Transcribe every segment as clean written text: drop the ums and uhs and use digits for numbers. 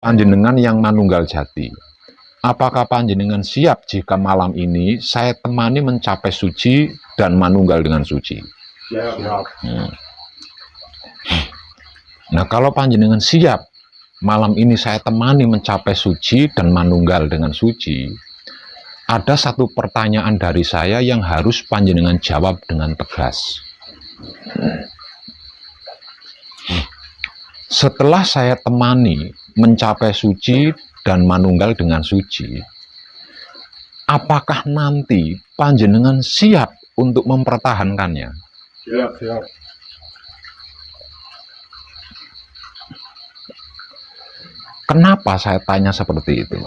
Panjenengan yang manunggal jati, apakah panjenengan siap jika malam ini saya temani mencapai suci dan manunggal dengan suci? Siap. Nah, kalau panjenengan siap malam ini saya temani mencapai suci dan manunggal dengan suci, ada satu pertanyaan dari saya yang harus panjenengan jawab dengan tegas. Setelah saya temani mencapai suci dan manunggal dengan suci, apakah nanti panjenengan siap untuk mempertahankannya? Siap. Kenapa saya tanya seperti itu?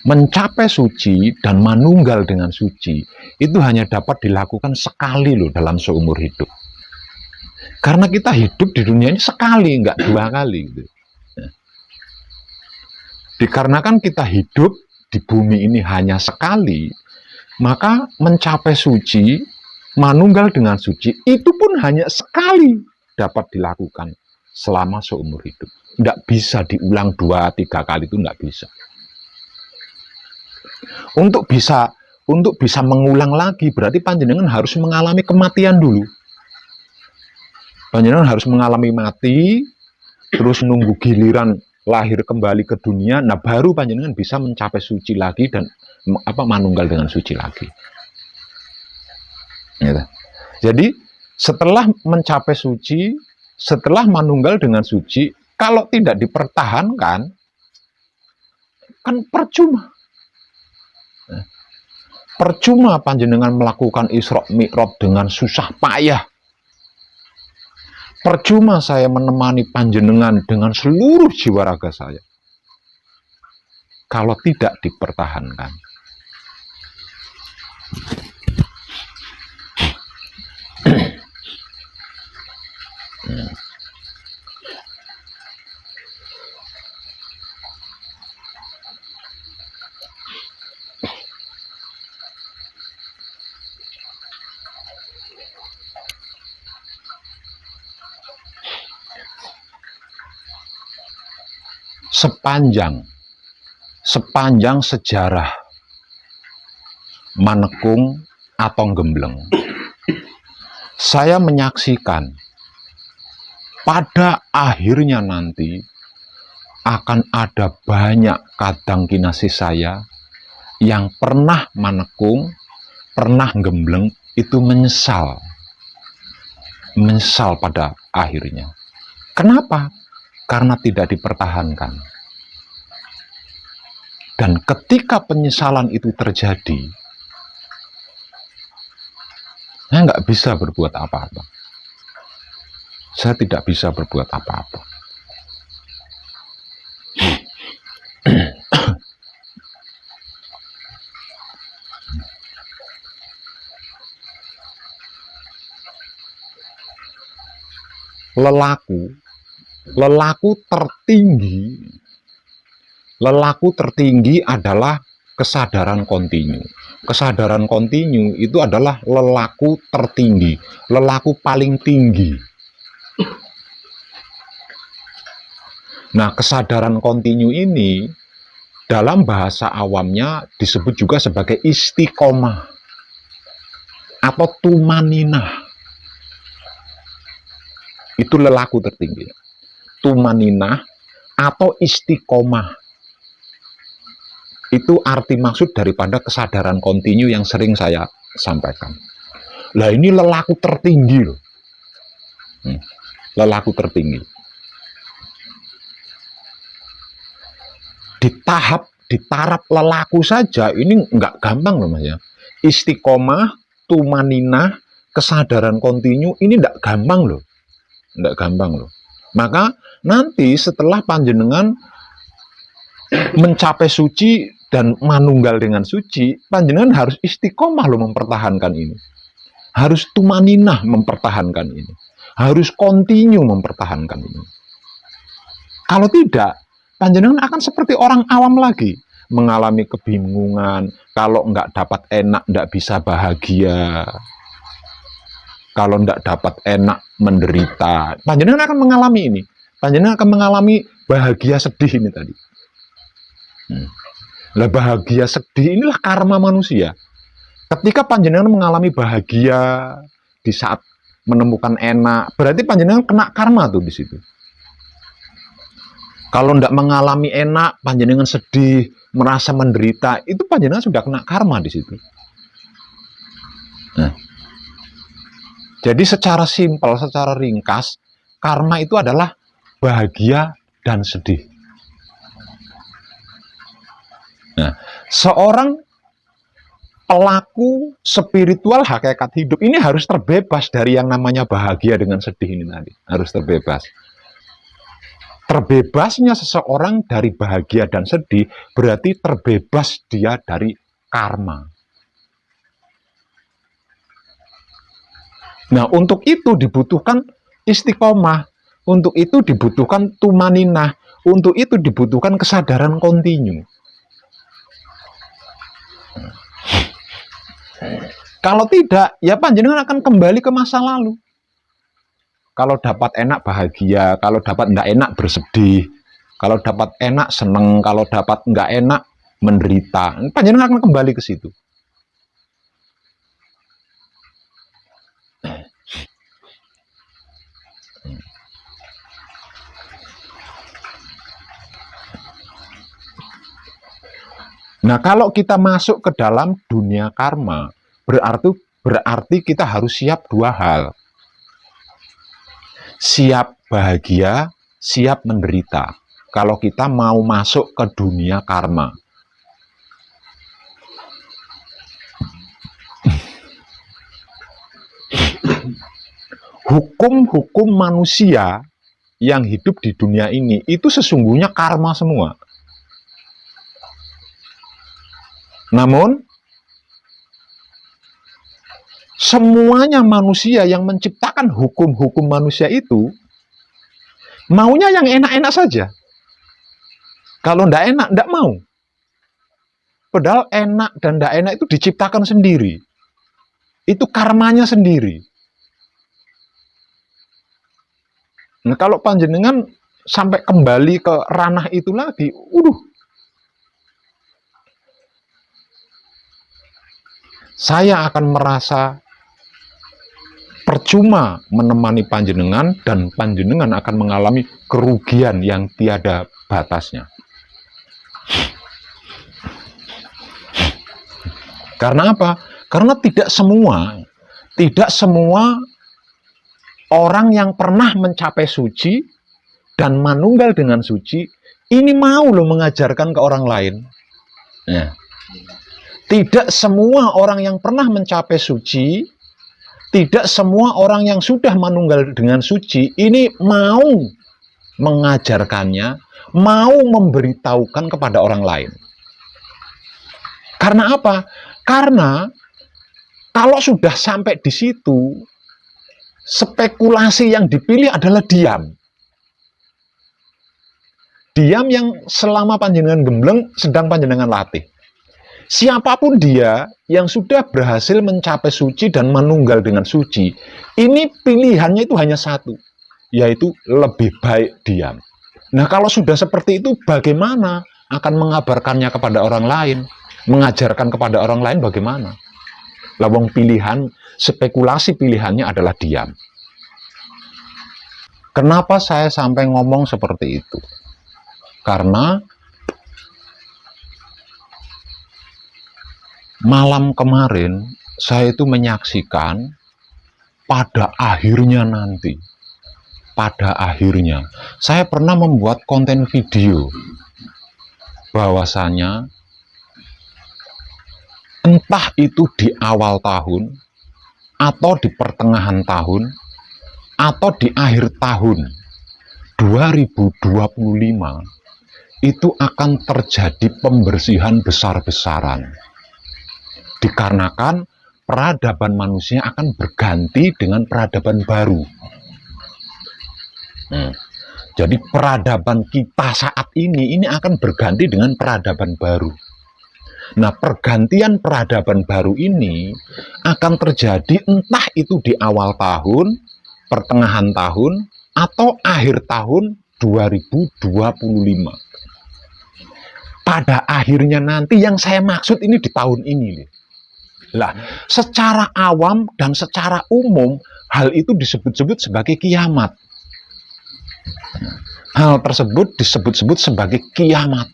Mencapai suci dan manunggal dengan suci itu hanya dapat dilakukan sekali loh dalam seumur hidup. Karena kita hidup di dunia ini sekali, nggak dua kali. Gitu. Dikarenakan kita hidup di bumi ini hanya sekali, maka mencapai suci, manunggal dengan suci, itu pun hanya sekali dapat dilakukan selama seumur hidup. Nggak bisa diulang 2-3 kali, itu nggak bisa. Untuk bisa mengulang lagi, berarti panjenengan harus mengalami kematian dulu. Panjenengan harus mengalami mati, terus nunggu giliran lahir kembali ke dunia, nah baru panjenengan bisa mencapai suci lagi dan manunggal dengan suci lagi. Gitu. Jadi setelah mencapai suci, setelah manunggal dengan suci, kalau tidak dipertahankan, kan percuma. Percuma panjenengan melakukan Isra Mi'raj dengan susah payah. Percuma saya menemani panjenengan dengan seluruh jiwa raga saya. Kalau tidak dipertahankan. Sepanjang sejarah Manekung atau Gembleng, saya menyaksikan pada akhirnya nanti akan ada banyak kadang kinasih saya yang pernah Manekung, pernah Gembleng, itu menyesal pada akhirnya. Kenapa? Karena tidak dipertahankan. Dan ketika penyesalan itu terjadi, saya nggak bisa berbuat apa-apa. Saya tidak bisa berbuat apa-apa. Lelaku tertinggi adalah kesadaran kontinu. Kesadaran kontinu itu adalah lelaku tertinggi, lelaku paling tinggi. Nah, kesadaran kontinu ini dalam bahasa awamnya disebut juga sebagai istiqomah atau tumaninah. Itu lelaku tertinggi. Tumaninah atau istiqomah. Itu arti maksud daripada kesadaran kontinu yang sering saya sampaikan. Lah ini lelaku tertinggi loh. Lelaku tertinggi. Di taraf lelaku saja ini nggak gampang loh Mas ya. Istiqomah, tumaninah, kesadaran kontinu ini nggak gampang loh. Nggak gampang loh. Maka nanti setelah panjenengan mencapai suci dan manunggal dengan suci, panjenengan harus istiqomah loh mempertahankan ini. Harus tumaninah mempertahankan ini. Harus kontinu mempertahankan ini. Kalau tidak, panjenengan akan seperti orang awam lagi. Mengalami kebingungan, kalau nggak dapat enak, nggak bisa bahagia. Kalau nggak dapat enak, menderita. Panjenengan akan mengalami ini. panjenengan akan mengalami bahagia sedih ini tadi. Lah bahagia sedih inilah karma manusia. Ketika panjenengan mengalami bahagia di saat menemukan enak, berarti panjenengan kena karma tuh di situ. Kalau tidak mengalami enak, panjenengan sedih, merasa menderita, itu panjenengan sudah kena karma di situ. Nah, jadi secara simpel, secara ringkas, karma itu adalah bahagia dan sedih. Nah, seorang pelaku spiritual hakikat hidup ini harus terbebas dari yang namanya bahagia dengan sedih ini tadi. Harus terbebas. Terbebasnya seseorang dari bahagia dan sedih berarti terbebas dia dari karma. Nah, untuk itu dibutuhkan istiqomah. Untuk itu dibutuhkan tumaninah. Untuk itu dibutuhkan kesadaran kontinu. Kalau tidak, ya panjenengan akan kembali ke masa lalu. Kalau dapat enak bahagia, kalau dapat enggak enak bersedih, kalau dapat enak seneng, kalau dapat enggak enak menderita. Panjenengan akan kembali ke situ. Nah, kalau kita masuk ke dalam dunia karma, berarti kita harus siap dua hal. Siap bahagia, siap menderita. Kalau kita mau masuk ke dunia karma. Hukum-hukum manusia yang hidup di dunia ini, itu sesungguhnya karma semua. Namun, semuanya manusia yang menciptakan hukum-hukum manusia itu, maunya yang enak-enak saja. Kalau tidak enak, tidak mau. Padahal enak dan tidak enak itu diciptakan sendiri. Itu karmanya sendiri. Nah, kalau panjenengan sampai kembali ke ranah itu lagi, saya akan merasa percuma menemani panjenengan dan panjenengan akan mengalami kerugian yang tiada batasnya. Karena apa? Karena tidak semua orang yang pernah mencapai suci dan manunggal dengan suci ini mau loh mengajarkan ke orang lain. Nah, tidak semua orang yang pernah mencapai suci, tidak semua orang yang sudah manunggal dengan suci, ini mau mengajarkannya, mau memberitahukan kepada orang lain. Karena apa? Karena kalau sudah sampai di situ, spekulasi yang dipilih adalah diam. Diam yang selama panjenengan gembleng sedang panjenengan latih. Siapapun dia yang sudah berhasil mencapai suci dan manunggal dengan suci, ini pilihannya itu hanya satu, yaitu lebih baik diam. Nah, kalau sudah seperti itu, bagaimana akan mengabarkannya kepada orang lain, mengajarkan kepada orang lain bagaimana? Lawang pilihan, spekulasi pilihannya adalah diam. Kenapa saya sampai ngomong seperti itu? Karena malam kemarin, saya itu menyaksikan pada akhirnya nanti. Pada akhirnya, saya pernah membuat konten video bahwasanya entah itu di awal tahun, atau di pertengahan tahun, atau di akhir tahun 2025, itu akan terjadi pembersihan besar-besaran. Dikarenakan peradaban manusia akan berganti dengan peradaban baru. Jadi peradaban kita saat ini akan berganti dengan peradaban baru. Nah, pergantian peradaban baru ini akan terjadi entah itu di awal tahun, pertengahan tahun, atau akhir tahun 2025. Pada akhirnya nanti yang saya maksud ini di tahun ini. Lah, secara awam dan secara umum, hal itu disebut-sebut sebagai kiamat. Hal tersebut disebut-sebut sebagai kiamat.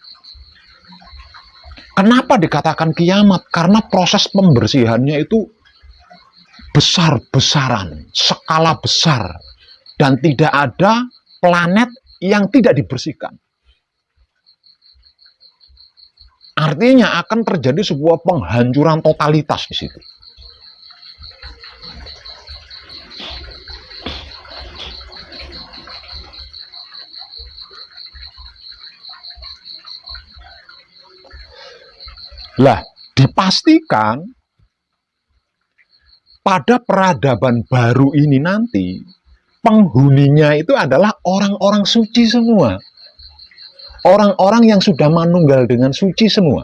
Kenapa dikatakan kiamat? Karena proses pembersihannya itu besar-besaran, skala besar. Dan tidak ada planet yang tidak dibersihkan. Artinya akan terjadi sebuah penghancuran totalitas di situ. Lah, dipastikan pada peradaban baru ini nanti, penghuninya itu adalah orang-orang suci semua. Orang-orang yang sudah manunggal dengan suci semua.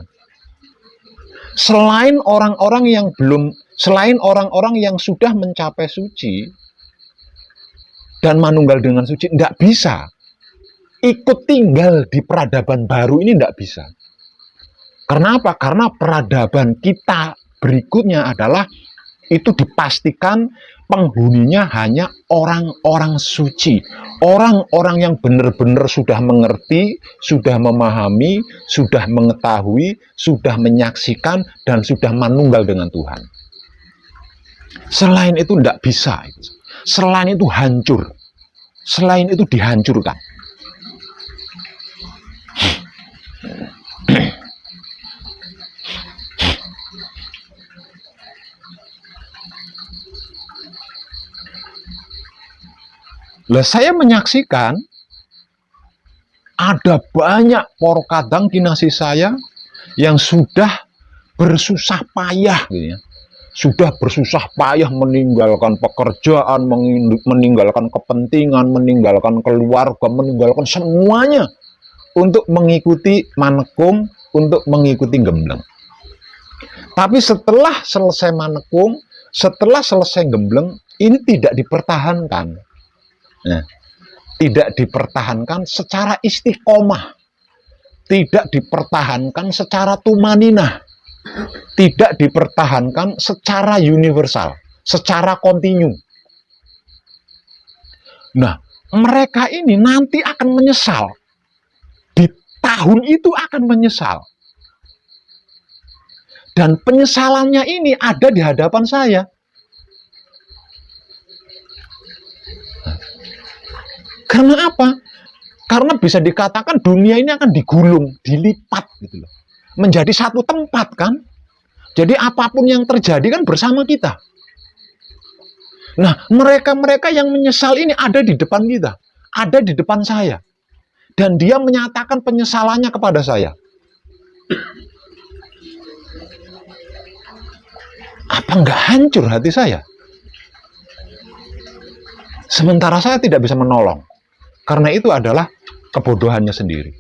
Selain orang-orang yang sudah mencapai suci dan manunggal dengan suci, tidak bisa ikut tinggal di peradaban baru ini, tidak bisa. Kenapa? Karena peradaban kita berikutnya adalah itu dipastikan penghuninya hanya orang-orang suci. Orang-orang yang benar-benar sudah mengerti, sudah memahami, sudah mengetahui, sudah menyaksikan, dan sudah manunggal dengan Tuhan. Selain itu tidak bisa. Selain itu hancur. Selain itu dihancurkan. Lah, saya menyaksikan ada banyak para kadang kinasih saya yang sudah bersusah payah gitu ya. Sudah bersusah payah meninggalkan pekerjaan, meninggalkan kepentingan, meninggalkan keluarga, meninggalkan semuanya untuk mengikuti manekung, untuk mengikuti gembleng. Tapi setelah selesai manekung, setelah selesai gembleng, ini tidak dipertahankan. Nah, tidak dipertahankan secara istiqomah, tidak dipertahankan secara tumaninah, tidak dipertahankan secara universal, secara kontinu. Nah, mereka ini nanti akan menyesal. Di tahun itu akan menyesal. Dan penyesalannya ini ada di hadapan saya. Karena apa? Karena bisa dikatakan dunia ini akan digulung, dilipat gitu loh. Menjadi satu tempat kan? Jadi apapun yang terjadi kan bersama kita. Nah, mereka-mereka yang menyesal ini ada di depan kita, ada di depan saya. Dan dia menyatakan penyesalannya kepada saya. Apa nggak hancur hati saya? Sementara saya tidak bisa menolong. Karena itu adalah kebodohannya sendiri.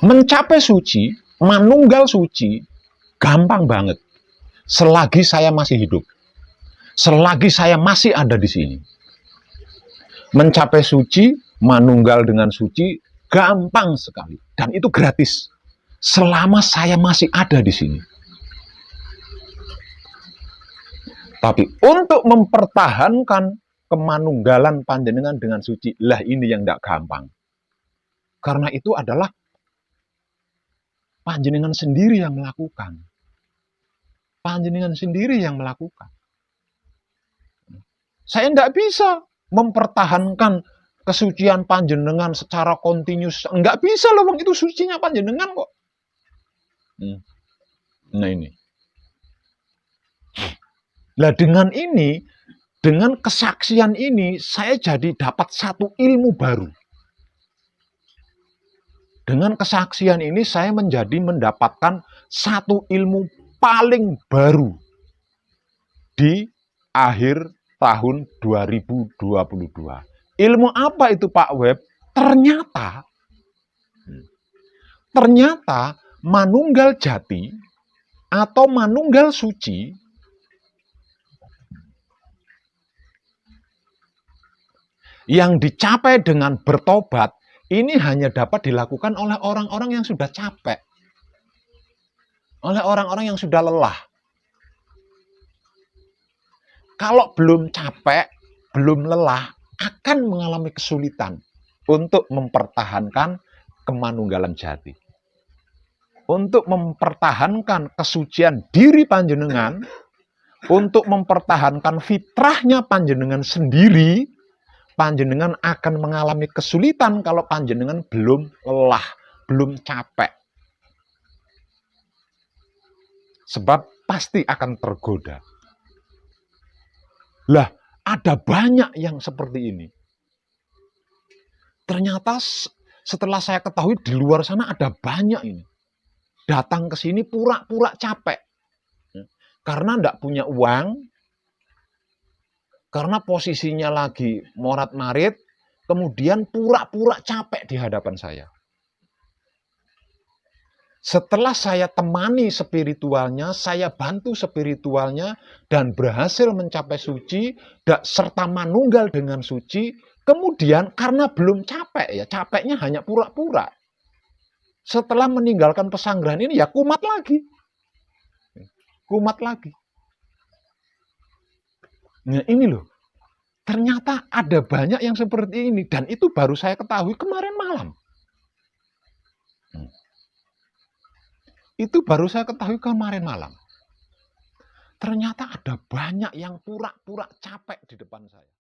Mencapai suci, manunggal suci, gampang banget. Selagi saya masih hidup. Selagi saya masih ada di sini. Mencapai suci, manunggal dengan suci, gampang sekali. Dan itu gratis. Selama saya masih ada di sini. Tapi untuk mempertahankan kemanunggalan panjenengan dengan suci, lah ini yang tidak gampang. Karena itu adalah panjenengan sendiri yang melakukan. Panjenengan sendiri yang melakukan. Saya tidak bisa mempertahankan kesucian panjenengan secara kontinus. Enggak bisa loh, itu sucinya panjenengan kok. Nah ini. Nah dengan ini, dengan kesaksian ini, saya jadi dapat satu ilmu baru. Dengan kesaksian ini, saya mendapatkan satu ilmu paling baru di akhir tahun 2022. Ilmu apa itu Pak Web? Ternyata, ternyata manunggal jati atau manunggal suci yang dicapai dengan bertobat ini hanya dapat dilakukan oleh orang-orang yang sudah capek, oleh orang-orang yang sudah lelah. Kalau belum capek, belum lelah, akan mengalami kesulitan untuk mempertahankan kemanunggalan jati. Untuk mempertahankan kesucian diri panjenengan, untuk mempertahankan fitrahnya panjenengan sendiri, panjenengan akan mengalami kesulitan kalau panjenengan belum lelah, belum capek. Sebab pasti akan tergoda. Lah, ada banyak yang seperti ini. Ternyata setelah saya ketahui di luar sana ada banyak ini. Datang ke sini pura-pura capek. Karena enggak punya uang, karena posisinya lagi morat-marit, kemudian pura-pura capek di hadapan saya. Setelah saya temani spiritualnya, saya bantu spiritualnya, dan berhasil mencapai suci, serta manunggal dengan suci, kemudian karena belum capek, ya capeknya hanya pura-pura. Setelah meninggalkan pesanggrahan ini, ya kumat lagi. Kumat lagi. Nah ini loh, ternyata ada banyak yang seperti ini, dan itu baru saya ketahui kemarin malam. Itu baru saya ketahui kemarin malam. Ternyata ada banyak yang pura-pura capek di depan saya.